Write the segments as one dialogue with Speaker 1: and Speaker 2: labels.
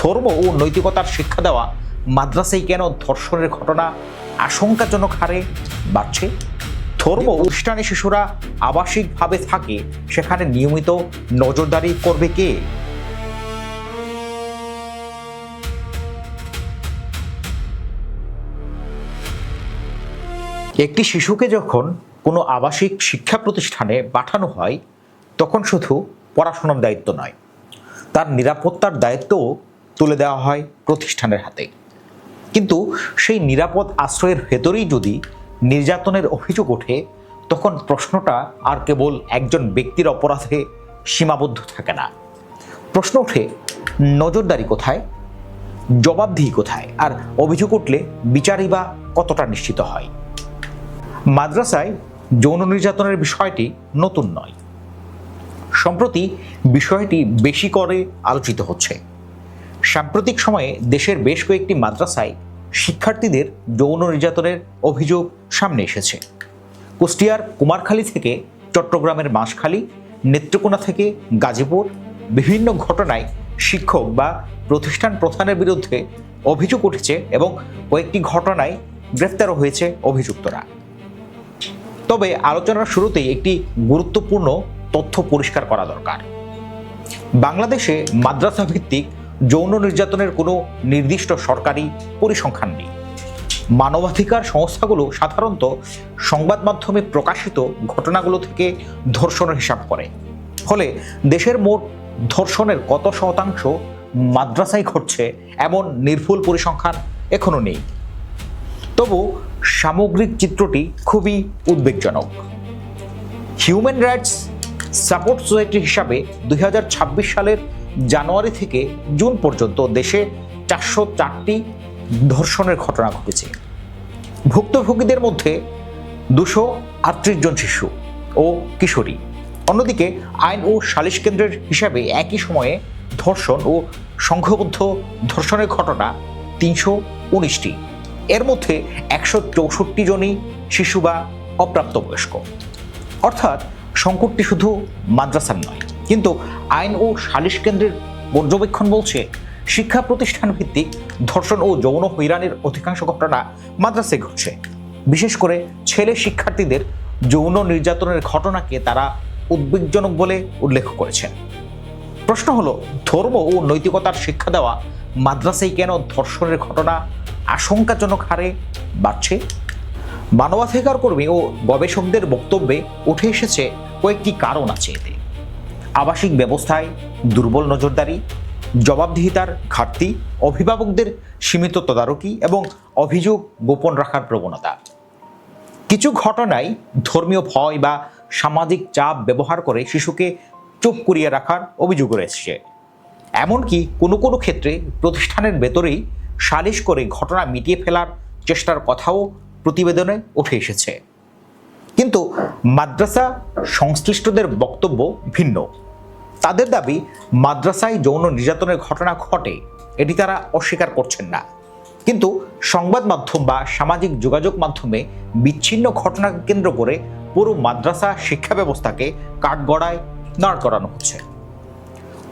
Speaker 1: ধর্ম ও নৈতিকতার শিক্ষা দেওয়া মাদ্রাসায় কেন ধর্ষণের ঘটনা আশঙ্কাজনক হারে বাড়ছে? ধর্ম অনুষ্ঠানে শিশুরা আবাসিকভাবে থাকে, সেখানে নিয়মিত নজরদারি করবে কে? একটি শিশুকে যখন কোনো আবাসিক শিক্ষা প্রতিষ্ঠানে পাঠানো হয়, তখন শুধু পড়াশোনার দায়িত্ব নয়, তার নিরাপত্তার দায়িত্বও তুলে দেওয়া হয় প্রতিষ্ঠানের হাতে। কিন্তু সেই নিরাপদ আশ্রয়ের ভেতরেই যদি নির্যাতনের অভিযোগ ওঠে, তখন প্রশ্নটা আর কেবল একজন ব্যক্তির অপরাধে সীমাবদ্ধ থাকে না। প্রশ্ন ওঠে, নজরদারি কোথায়, জবাবদিহি কোথায়, আর অভিযোগ উঠলে বিচারই বা কতটা নিশ্চিত হয়? মাদ্রাসায় যৌন নির্যাতনের বিষয়টি নতুন নয়। সম্প্রতি বিষয়টি বেশি করে আলোচিত হচ্ছে। সাম্প্রতিক সময়ে দেশের বেশ কয়েকটি মাদ্রাসায় শিক্ষার্থীদের যৌন নির্যাতনের অভিযোগ সামনে এসেছে। কুষ্টিয়ার কুমারখালী থেকে চট্টগ্রামের বাঁশখালী, নেত্রকোনা থেকে গাজীপুর, বিভিন্ন ঘটনায় শিক্ষক বা প্রতিষ্ঠান প্রধানের বিরুদ্ধে অভিযোগ উঠেছে এবং কয়েকটি ঘটনায় গ্রেফতারও হয়েছে অভিযুক্তরা। তবে আলোচনার শুরুতেই একটি গুরুত্বপূর্ণ তথ্য পরিষ্কার করা দরকার। বাংলাদেশে মাদ্রাসা ভিত্তিক যৌন নির্যাতনের কোনো নির্দিষ্ট সরকারি পরিসংখ্যান নেই। মানবাধিকার সংস্থাগুলো সাধারণত সংবাদ মাধ্যমে প্রকাশিত ঘটনাগুলো থেকে ধর্ষণের হিসাব করে। ফলে দেশের মোট ধর্ষণের কত শতাংশ মাদ্রাসায় ঘটছে এমন নির্ভুল পরিসংখ্যান এখনো নেই। তবু সামগ্রিক চিত্রটি খুবই উদ্বেগজনক। হিউম্যান রাইটস সাপোর্ট সোসাইটি হিসাবে 2026 সালের জানুয়ারি থেকে জুন পর্যন্ত দেশে 404টি ধর্ষণের ঘটনা ঘটেছে। ভুক্তভোগীদের মধ্যে 238 জন শিশু ও কিশোরী। অন্যদিকে আইন ও সালিশ কেন্দ্রের হিসাবে একই সময়ে ধর্ষণ ও সংঘবদ্ধ ধর্ষণের ঘটনা 319টি। এর মধ্যে 164 জনই শিশু বা অপ্রাপ্তবয়স্ক। অর্থাৎ সংকটটি শুধু মাদ্রাসার নয়, কিন্তু আইন ও সালিশ কেন্দ্রের পর্যবেক্ষণ বলছে শিক্ষা প্রতিষ্ঠান ভিত্তিক ধর্ষণ ও যৌন হয়রানির অধিকাংশ ঘটনা মাদ্রাসায় ঘটছে। বিশেষ করে ছেলে শিক্ষার্থীদের যৌন নির্যাতনের ঘটনাকে তারা উদ্বেগজনক বলে উল্লেখ করেছেন। প্রশ্ন হলো, ধর্ম ও নৈতিকতার শিক্ষা দেওয়া মাদ্রাসায় কেন ধর্ষণের ঘটনা আশঙ্কাজনক হারে বাড়ছে? মানবাধিকার কর্মী ও গবেষকদের বক্তব্যে উঠে এসেছে কয়েকটি কারণ আছে এতে। আবাসিক ব্যবস্থায় দুর্বল নজরদারি, জবাবদিহিতার ঘাটতি, অভিভাবকদের সীমিত তদারকি এবং অভিযোগ গোপন রাখার প্রবণতা। কিছু ঘটনায় ধর্মীয় ভয় বা সামাজিক চাপ ব্যবহার করে শিশুকে চুপ করিয়ে রাখার অভিযোগ রয়েছে। এমনকি কোনো কোনো ক্ষেত্রে প্রতিষ্ঠানের ভেতরেই সালিশ করে ঘটনা মিটিয়ে ফেলার চেষ্টার কথাও প্রতিবেদনে উঠে এসেছে। কিন্তু মাদ্রাসা সংশ্লিষ্টদের বক্তব্য ভিন্ন। তাদের দাবি, মাদ্রাসায় যৌন নির্যাতনের ঘটনা ঘটে, এটি তারা অস্বীকার করছেন না। কিন্তু সংবাদ মাধ্যম বা সামাজিক যোগাযোগ মাধ্যমে বিচ্ছিন্ন ঘটনাকে কেন্দ্র করে পুরো মাদ্রাসা শিক্ষা ব্যবস্থাকে কাঠগড়ায় দাঁড় করানো হচ্ছে।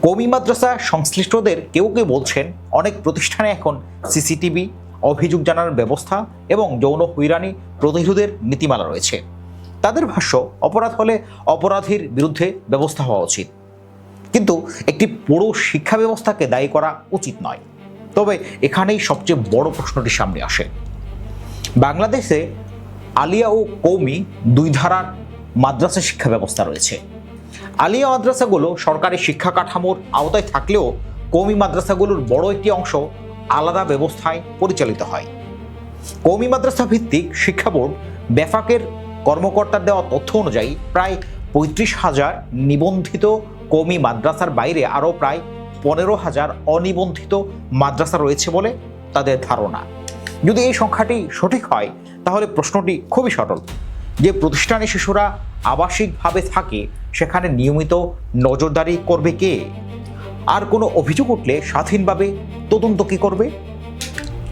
Speaker 1: কওমি মাদ্রাসা সংশ্লিষ্টদের কেউ কেউ বলছেন, অনেক প্রতিষ্ঠানে এখন সিসিটিভি, অভিযোগ জানানোর ব্যবস্থা এবং যৌন হয়রানি প্রতিরোধের নীতিমালা রয়েছে। তাদের ভাষ্য, অপরাধ হলে অপরাধীর বিরুদ্ধে ব্যবস্থা হওয়া উচিত, কিন্তু একটি পুরো শিক্ষা ব্যবস্থাকে দায়ী করা উচিত নয়। তবে এখানেই সবচেয়ে বড় প্রশ্নটি সামনে আসে। বাংলাদেশে আলিয়া ও কওমি দুই ধারার মাদ্রাসা শিক্ষা ব্যবস্থা রয়েছে। আলিয়া মাদ্রাসাগুলো সরকারি শিক্ষা কাঠামোর আওতায় থাকলেও কওমি মাদ্রাসাগুলোর বড় একটি অংশ আলাদা ব্যবস্থায় পরিচালিত হয়। কওমি মাদ্রাসা ভিত্তিক শিক্ষা বোর্ড বেফাকের কর্মকর্তার দেওয়া তথ্য অনুযায়ী প্রায় 35,000 নিবন্ধিত কওমি মাদ্রাসার বাইরে আরও প্রায় 15,000 অনিবন্ধিত মাদ্রাসা রয়েছে বলে তাদের ধারণা। যদি এই সংখ্যাটি সঠিক হয়, তাহলে প্রশ্নটি খুবই সরল। যে প্রতিষ্ঠানে শিশুরা আবাসিকভাবে থাকে, সেখানে নিয়মিত নজরদারি করবে কে? আর কোনো অভিযোগ উঠলে স্বাধীনভাবে তদন্ত কি করবে?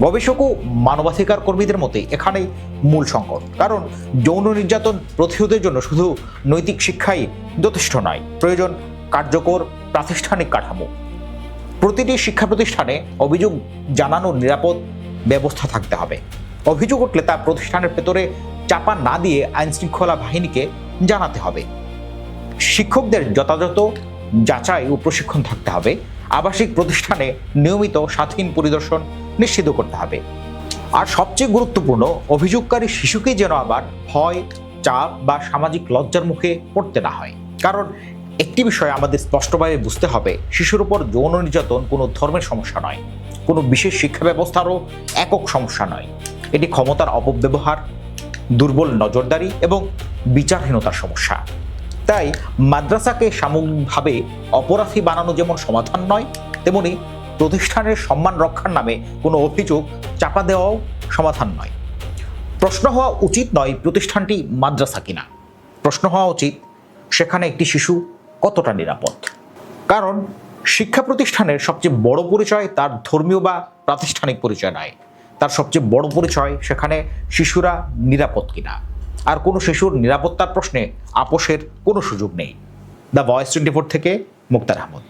Speaker 1: গবেষক ও মানবাধিকার কর্মীদের মতে এখানেই মূল সংকট। কারণ যৌন নির্যাতন প্রতিরোধের জন্য শুধু নৈতিক শিক্ষাই যথেষ্ট নয়, প্রয়োজন কার্যকর প্রাতিষ্ঠানিক কাঠামো। প্রতিটি শিক্ষা প্রতিষ্ঠানে অভিযোগ জানানোর নিরাপদ ব্যবস্থা থাকতে হবে। অভিযোগ উঠলে তা প্রতিষ্ঠানের ভেতরে চাপা না দিয়ে আইন শৃঙ্খলা বাহিনীকে জানাতে হবে। শিক্ষকদের যথাযথ যাচাই ও প্রশিক্ষণ থাকতে হবে। আবাসিক প্রতিষ্ঠানে নিয়মিত স্বাধীন পরিদর্শন নিশ্চিত করতে হবে। আর সবচেয়ে গুরুত্বপূর্ণ, অভিযোগকারী শিশুকেই যেন আবার ভয়, চাপ বা সামাজিক লজ্জার মুখে পড়তে না হয়। কারণ একটি বিষয় আমাদের স্পষ্টভাবে বুঝতে হবে, শিশুর উপর যৌন নির্যাতন কোনো ধর্মের সমস্যা নয়, কোনো বিশেষ শিক্ষা ব্যবস্থারও একক সমস্যা নয়। এটি ক্ষমতার অপব্যবহার, দুর্বল নজরদারি এবং বিচারহীনতার সমস্যা। তাই মাদ্রাসাকে সামগ্রিকভাবে অপরাধী বানানো যেমন সমাধান নয়, তেমনি প্রতিষ্ঠানের সম্মান রক্ষার নামে কোনো অভিযোগ চাপা দেওয়াও সমাধান নয়। প্রশ্ন হওয়া উচিত নয় প্রতিষ্ঠানটি মাদ্রাসা কিনা, প্রশ্ন হওয়া উচিত সেখানে একটি শিশু কতটা নিরাপদ। কারণ শিক্ষা প্রতিষ্ঠানের সবচেয়ে বড় পরিচয় তার ধর্মীয় বা প্রাতিষ্ঠানিক পরিচয় নয়, তার সবচেয়ে বড় পরিচয় সেখানে শিশুরা নিরাপদ কিনা। আর কোনো শিশুর নিরাপত্তার প্রশ্নে আপোষের কোনো সুযোগ নেই। দ্য ভয়েস 24 থেকে মুক্তার আহমদ।